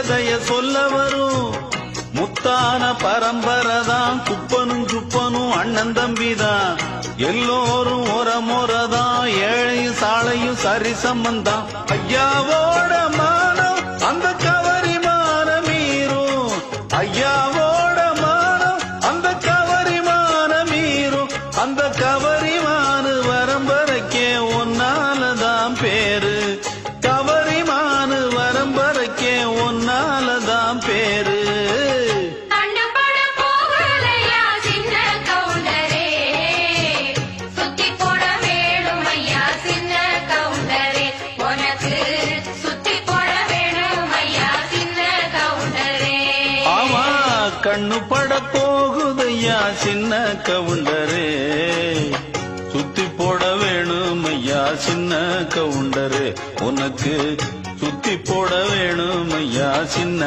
கதைய சொல்ல வரும். முத்தான பரம்பரதான், குப்பனும் சுப்பனும் அண்ணன் தம்பிதான். எல்லோரும் ஒரமுறதான், ஏழையும் சாலையும் சரி சம்பந்தான். ஐயாவோட மானம் அந்த கவரி மானம் மீறும். ஐயாவோட மானம் அந்த கவரி மானம் மீறும். அந்த கவரி மானு வரம்பரைக்கே ஒன்னாலதான் பேரு. கவரி மானு வரம்பரைக்கே ஒன்னாலதான் பேரு. கண்ணு பட போகுதையா சின்ன கவுண்டரே, சுத்தி போட வேணும் ஐயா சின்ன கவுண்டரே, உனக்கு சுத்தி போட வேணும் ஐயா சின்ன